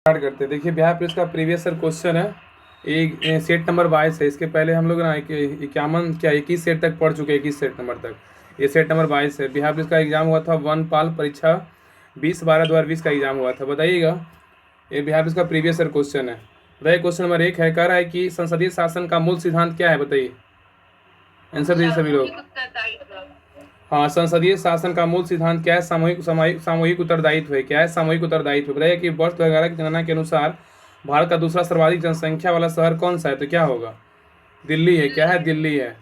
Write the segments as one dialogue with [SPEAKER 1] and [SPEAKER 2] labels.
[SPEAKER 1] Start करते हैं। देखिए बिहार पुलिस का प्रीवियस सर क्वेश्चन है, एक सेट नंबर 22 है। इसके पहले हम लोग ना 21 सेट तक पढ़ चुके हैं, 21 सेट नंबर तक। ये सेट नंबर 22 है। बिहार पुलिस का एग्जाम हुआ था वनपाल परीक्षा 20/12/2020 का एग्जाम हुआ था। बताइएगा, ये बिहार पुलिस का प्रीवियस सर क्वेश्चन है। बताइए क्वेश्चन नंबर 1 है, कह रहा है कि संसदीय शासन का मूल सिद्धांत क्या है? बताइए, आंसर दीजिए सभी लोग। हाँ, संसदीय शासन का मूल सिद्धांत क्या है? सामूहिक उत्तरदायित्व है। क्या है? सामूहिक उत्तरदायित्व। बताइए कि वर्ष 2011 की जनगणना के अनुसार भारत का दूसरा सर्वाधिक जनसंख्या वाला शहर कौन सा है? तो क्या होगा? दिल्ली है। क्या है? दिल्ली है।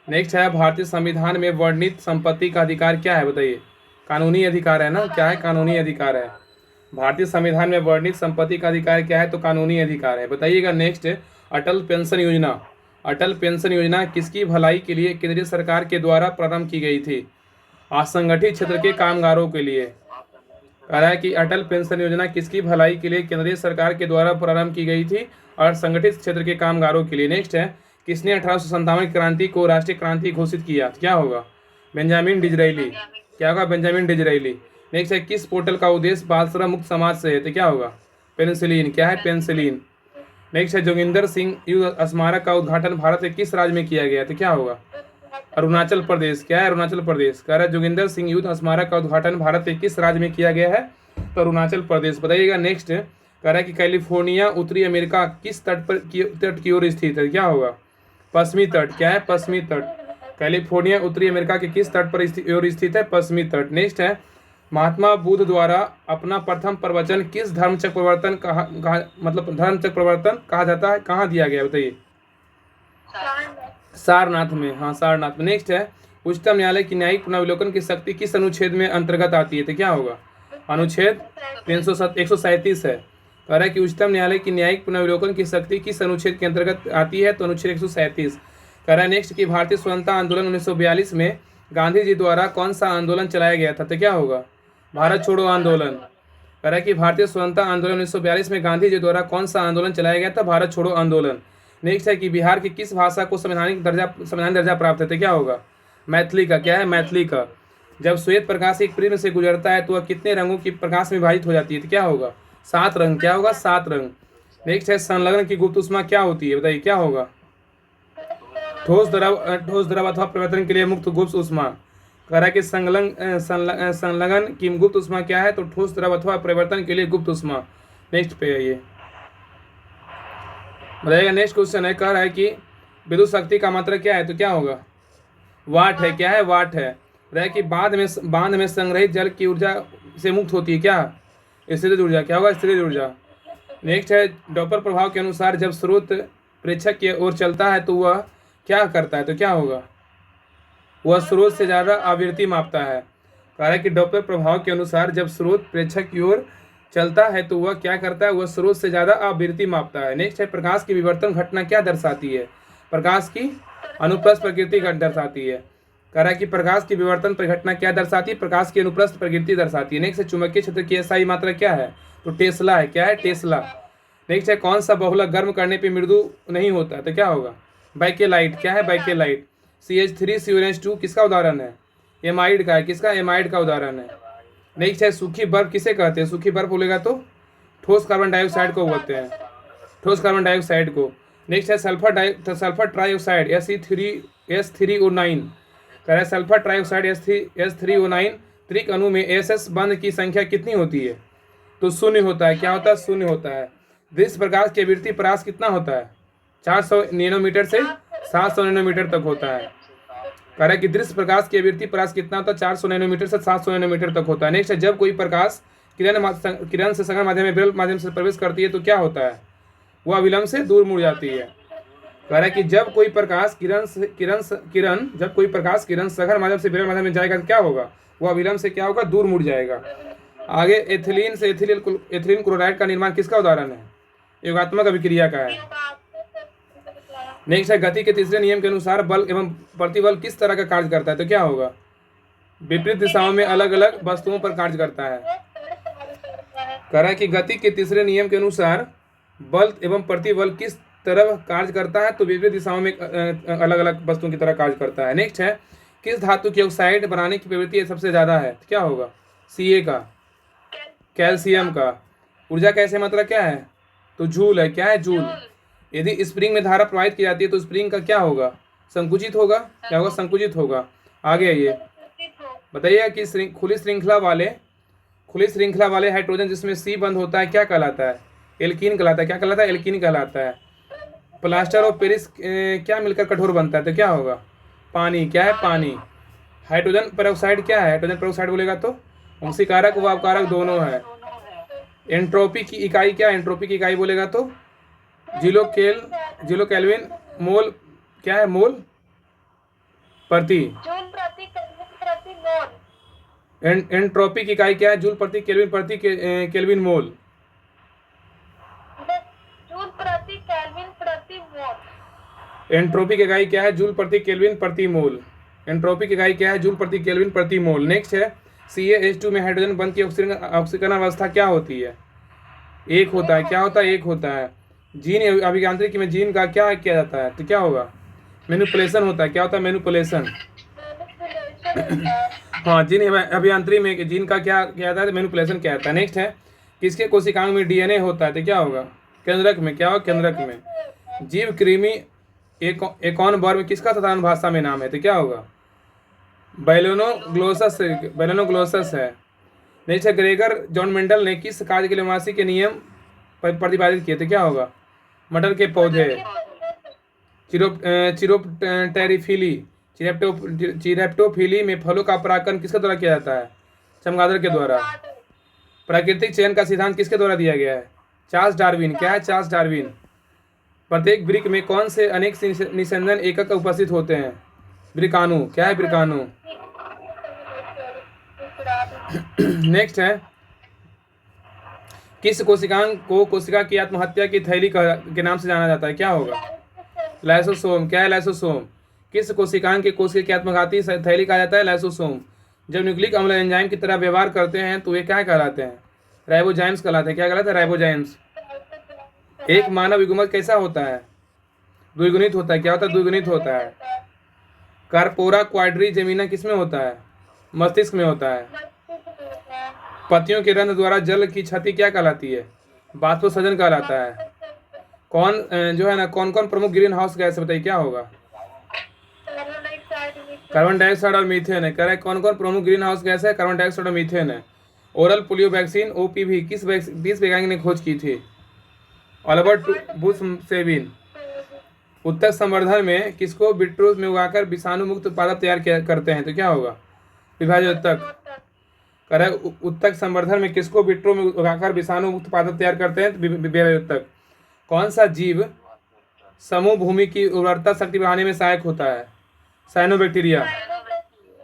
[SPEAKER 1] नेक्स्ट है, भारतीय संविधान में वर्णित संपत्ति का अधिकार क्या है? बताइए। कानूनी अधिकार है ना? क्या है? कानूनी अधिकार है। भारतीय संविधान में वर्णित संपत्ति का अधिकार क्या है? तो कानूनी अधिकार है। बताइएगा। नेक्स्ट, अटल पेंशन योजना। अटल पेंशन योजना किसकी भलाई के लिए केंद्रीय सरकार के द्वारा प्रारंभ की गई थी? असंगठित क्षेत्र के कामगारों के लिए। कह रहा है कि अटल पेंशन योजना किसकी भलाई के लिए केंद्रीय सरकार के द्वारा प्रारंभ की गई थी? और संगठित क्षेत्र के कामगारों के लिए। नेक्स्ट है, किसने 1857 क्रांति को राष्ट्रीय क्रांति घोषित किया? क्या होगा? Benjamin Disraeli. क्या होगा? Benjamin Disraeli. नेक्स्ट है, किस पोर्टल का उद्देश्य बाल श्रम मुक्त समाज से है? तो क्या होगा? पेनिसिलिन। क्या है? पेनिसिलिन। नेक्स्ट है, जोगिंदर सिंह युद्ध स्मारक का उद्घाटन भारत के किस राज्य में किया गया? तो क्या होगा? अरुणाचल प्रदेश। क्या है? अरुणाचल प्रदेश। कह रहा है जोगिंदर सिंह युद्ध स्मारक का उद्घाटन भारत के किस राज्य में किया गया है? तो अरुणाचल प्रदेश। बताइएगा। नेक्स्ट कह रहा है कि कैलिफोर्निया उत्तरी अमेरिका किस तट की ओर स्थित है? क्या होगा? पश्चिमी तट। क्या है? पश्चिमी तट। कैलिफोर्निया उत्तरी अमेरिका के किस तट पर ओर स्थित है? पश्चिमी तट। नेक्स्ट है, महात्मा बुद्ध द्वारा अपना प्रथम प्रवचन किस धर्मचक्र प्रवर्तन धर्मचक्र प्रवर्तन कहा जाता है? कहाँ दिया गया? बताइए। सारनाथ में। हाँ, सारनाथ में। नेक्स्ट है, उच्चतम न्यायालय की न्यायिक पुनर्विलोकन की शक्ति किस अनुच्छेद में अंतर्गत आती है? तो क्या होगा? अनुच्छेद 137 है। कह रहा है कि उच्चतम न्यायालय की न्यायिक पुनर्विलोकन की शक्ति किस अनुच्छेद के अंतर्गत आती है? तो अनुच्छेद 137। कह रहा है नेक्स्ट कि भारतीय स्वतंत्रता आंदोलन 1942 में गांधी जी द्वारा कौन सा आंदोलन चलाया गया था? तो क्या होगा? भारत छोड़ो आंदोलन। कह रहा है कि भारतीय स्वतंत्रता आंदोलन 1942 में गांधी जी द्वारा कौन सा आंदोलन चलाया गया था? भारत छोड़ो आंदोलन। नेक्स्ट है कि बिहार की किस भाषा को संवैधानिक दर्जा प्राप्त है? तो क्या होगा? मैथिली का। क्या है? मैथिली का। जब श्वेत प्रकाश एक प्रिज्म से गुजरता है तो वह कितने रंगों की प्रकाश में विभाजित हो जाती है? तो क्या होगा? 7 रंग। क्या होगा? 7 रंग। नेक्स्ट है, संलग्न की गुप्त ऊष्मा क्या होती है? बताइए। क्या होगा? ठोस द्रव अथवा परिवर्तन के लिए मुक्त गुप्त ऊष्मा। कह रहा है कि संलग्न की गुप्त ऊष्मा क्या है? तो ठोस द्रव अथवा परिवर्तन के लिए गुप्त ऊष्मा। नेक्स्ट पे आइए, बताइएगा। नेक्स्ट क्वेश्चन है, कह रहा है कि विद्युत शक्ति का मात्रक क्या है? तो क्या होगा? वाट है। क्या है? वाट है। रहा कि बांध में संग्रहित जल की ऊर्जा से मुक्त होती है क्या? स्थितिज ऊर्जा। क्या होगा? स्थितिज ऊर्जा। नेक्स्ट है, डॉपलर प्रभाव के अनुसार जब स्रोत प्रेक्षक की ओर चलता है तो वह क्या करता है? तो क्या होगा? वह स्रोत से ज़्यादा आवृत्ति मापता है। कह रहा है कि डॉपलर प्रभाव के अनुसार जब स्रोत प्रेक्षक की ओर चलता है तो वह क्या करता है? वह स्रोत से ज़्यादा आवृत्ति मापता है। नेक्स्ट है, प्रकाश की विवर्तन घटना क्या दर्शाती है? प्रकाश की अनुप्रस्थ प्रकृति दर्शाती है। कह रहा है कि प्रकाश की विवर्तन घटना क्या दर्शाती है? प्रकाश की अनुप्रस्थ प्रकृति दर्शाती है। नेक्स्ट है, चुंबकीय क्षेत्र की एसआई मात्रा क्या है? तो टेस्ला है। क्या है? टेस्ला। नेक्स्ट है, कौन सा बहुलक गर्म करने पे मृदु नहीं होता? तो क्या होगा? बाइकेलाइट। क्या है? बाइकेलाइट। CH3CONH2 किसका उदाहरण है? एमाइड का है। किसका? एमाइड का उदाहरण है। नेक्स्ट है, सूखी बर्फ किसे कहते हैं? सूखी बर्फ बोलेगा तो ठोस कार्बन डाइऑक्साइड को बोलते हैं, ठोस कार्बन डाइऑक्साइड को। नेक्स्ट है, सल्फर ट्राइऑक्साइड S3O9। कह रहा है सल्फर ट्राइऑक्साइड S3O9 त्रिक अणु में SS बंध की संख्या कितनी होती है? तो 0 होता है। क्या होता है? 0 होता है। दृश्य प्रकाश की आवृत्ति परास कितना होता है? 400 नैनोमीटर से 700 नैनोमीटर तक होता है। कह रहा है कि दृश्य प्रकाश की आवृत्ति परास कितना होता है? 400 नैनोमीटर से 700 नैनोमीटर तक होता है। नेक्स्ट है, जब कोई प्रकाश किरण से सघन माध्यम में विरल माध्यम से प्रवेश करती है तो क्या होता है? वह विलंब से दूर मुड़ जाती है। कह रहा है कि जब कोई प्रकाश किरण सघन माध्यम से विरल माध्यम में जाएगा तो क्या होगा? वह विलंब से क्या होगा? दूर मुड़ जाएगा। आगे, एथिलीन से एथिलीन क्लोराइड का निर्माण किसका उदाहरण है? योगात्मक अभिक्रिया का है। नेक्स्ट है, गति के तीसरे नियम के अनुसार बल एवं प्रतिबल किस तरह का कार्य करता है? तो क्या होगा? विपरीत दिशाओं में अलग अलग वस्तुओं पर कार्य करता है। कह रहा है कि गति के तीसरे नियम के अनुसार बल एवं प्रतिबल किस तरह कार्य करता है? तो विपरीत दिशाओं में अलग अलग वस्तुओं की तरह कार्य करता है। नेक्स्ट है, किस धातु की ऑक्साइड बनाने की प्रवृत्ति सबसे ज्यादा है? क्या होगा? Ca का, कैल्शियम का। ऊर्जा का ऐसे मात्रा क्या है? तो जूल है। क्या है? जूल। यदि स्प्रिंग में धारा प्रवाहित की जाती है तो स्प्रिंग का क्या होगा? संकुचित होगा। क्या होगा? संकुचित होगा। आगे आइए, बताइए कि खुली श्रृंखला वाले हाइड्रोजन जिसमें सी बंद होता है क्या कहलाता है? एल्कीन कहलाता है। क्या कहलाता है? एल्कीन कहलाता है। प्लास्टर ऑफ पेरिस क्या मिलकर कठोर बनता है तो क्या होगा? पानी। क्या है? पानी। हाइड्रोजन पेरोक्साइड क्या है? हाइड्रोजन पेरोक्साइड बोलेगा तो ऑक्सीकारक व अपकारक दोनों है। एंट्रोपी की इकाई क्या है? एंट्रोपी की इकाई बोलेगा तो जीरो केल्विन मोल। क्या है? मोल प्रति। एंट्रोपी की इकाई क्या है? जूल प्रति केल्विन प्रति केल्विन मोल। एंट्रोपी की इकाई क्या है? जूल प्रति केल्विन प्रति मोल। एंट्रोपी की इकाई क्या है? जूल प्रति केल्विन प्रति मोल। नेक्स्ट है CaH2 में हाइड्रोजन बंध की ऑक्सीकरण अवस्था क्या होती है? एक होता है। क्या होता है? एक होता है। जीन अभियांत्रिकी में जीन का क्या किया जाता है तो क्या होगा? मैनिपुलेशन होता है। क्या होता है? मैनिपुलेशन। हाँ, जीन अभियांत्रिकी में जीन का क्या किया जाता है? मैनिपुलेशन किया जाता है। नेक्स्ट है किसके कोशिकाओं में DNA होता है तो क्या होगा? केंद्रक में। क्या होगा? केंद्रक में। जीव कृमि एकोन वर्म किसका साधारण भाषा में नाम है तो क्या होगा? बैलोनोग्लोसस। बैलोनोग्लोसस है। नेक्स्ट है ग्रेगर जॉन मेंडल ने किस कार्य के लिए वासी के नियम प्रतिपादित किए थे? क्या होगा? मटर के पौधे। चिरोप्टेरिफिली चिरेप्टोफिली में फलों का परागण किसके द्वारा किया जाता है? चमगादड़ के द्वारा। प्राकृतिक चयन का सिद्धांत किसके द्वारा दिया गया है? Charles Darwin. क्या है? Charles Darwin. प्रत्येक वृक्क में कौन से अनेक निषेचन एकक उपस्थित होते हैं? वृकाणु। क्या है? वृकाणु। नेक्स्ट है किस कोशिकांग को कोशिका की आत्महत्या की थैली के नाम से जाना जाता है? क्या होगा? लाइसोसोम। क्या है? लाइसोसोम। किस कोशिकांग के कोशिका की आत्मघाती थैली कहा जाता है? लाइसोसोम। जब न्यूक्लिक अम्ल एंजाइम की तरह व्यवहार करते हैं तो वे क्या कहलाते हैं? राइबोजाइम्स कहलाते हैं। क्या कहलाते हैं? राइबोजाइम्स। एक मानव युग्मक कैसा होता है? द्विगुणित होता है। क्या होता है? द्विगुणित होता है। कार्पोरा क्वाड्रिजेमिना किसमें होता है? मस्तिष्क में होता है। पत्तियों के रंध्र द्वारा जल की क्षति क्या कहलाती है? बाष्पोत्सर्जन कहलाता है। कौन जो है ना कौन कौन प्रमुख ग्रीन हाउस गैस बताइए क्या होगा? कार्बन डाइऑक्साइड और मीथेन है। कह रहा है कौन कौन प्रमुख ग्रीन हाउस गैस है? कार्बन डाइऑक्साइड और मीथेन है। ओरल पोलियो वैक्सीन OPV किस वैज्ञानिक ने खोज की थी? Albert Bushmen. उत्तक संवर्धन में किसको बीटरूट में उगाकर विषाणु मुक्त पादप तैयार करते हैं तो क्या होगा? विभाज्य उत्तक। कह रहा है उत्तक संवर्धन में किसको बीटरूट में उगाकर विषाणु मुक्त पादप तैयार करते हैं? विभाज्य उत्तक। कौन सा जीव समूह भूमि की उर्वरता शक्ति बढ़ाने में सहायक होता है? साइनोबैक्टीरिया।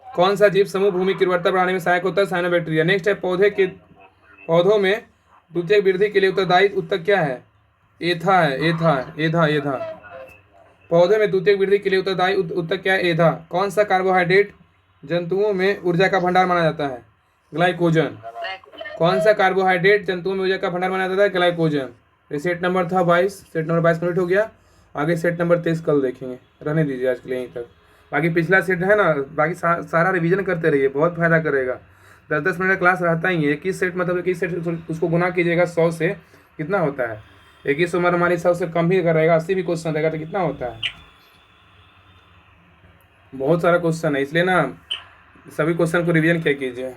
[SPEAKER 1] कौन सा जीव समूह भूमि की उर्वरता बढ़ाने में सहायक होता है? साइनोबैक्टीरिया। नेक्स्ट है पौधों में द्वितीयक वृद्धि के लिए उत्तरदायी उत्तक क्या है? एथा है। एथा। पौधे में द्वितीयक वृद्धि के लिए उत्तरदायी उत्तक क्या है? एथा। कौन सा कार्बोहाइड्रेट जंतुओं में ऊर्जा का भंडार माना जाता है? ग्लाइकोजन। कौन सा कार्बोहाइड्रेट जंतुओं में ऊर्जा का भंडार माना जाता है? ग्लाइकोजन। ये सेट नंबर था 22। सेट नंबर 22 कंप्लीट हो गया। आगे सेट नंबर 23 कल देखेंगे। रहने दीजिए आज के लिए यहीं तक। बाकी पिछला सेट है ना, बाकी सारा रिवीजन करते रहिए, बहुत फायदा करेगा। 10-10 मिनट का क्लास रहता ही है। 21 सेट मतलब 21 सेट उसको गुना कीजिएगा 100 से, कितना होता है? 21 उम्र हमारी 100 से कम ही रहेगा। 80 भी क्वेश्चन रहेगा तो कितना होता है? बहुत सारा क्वेश्चन है, इसलिए ना सभी क्वेश्चन को रिवीजन किया कीजिए।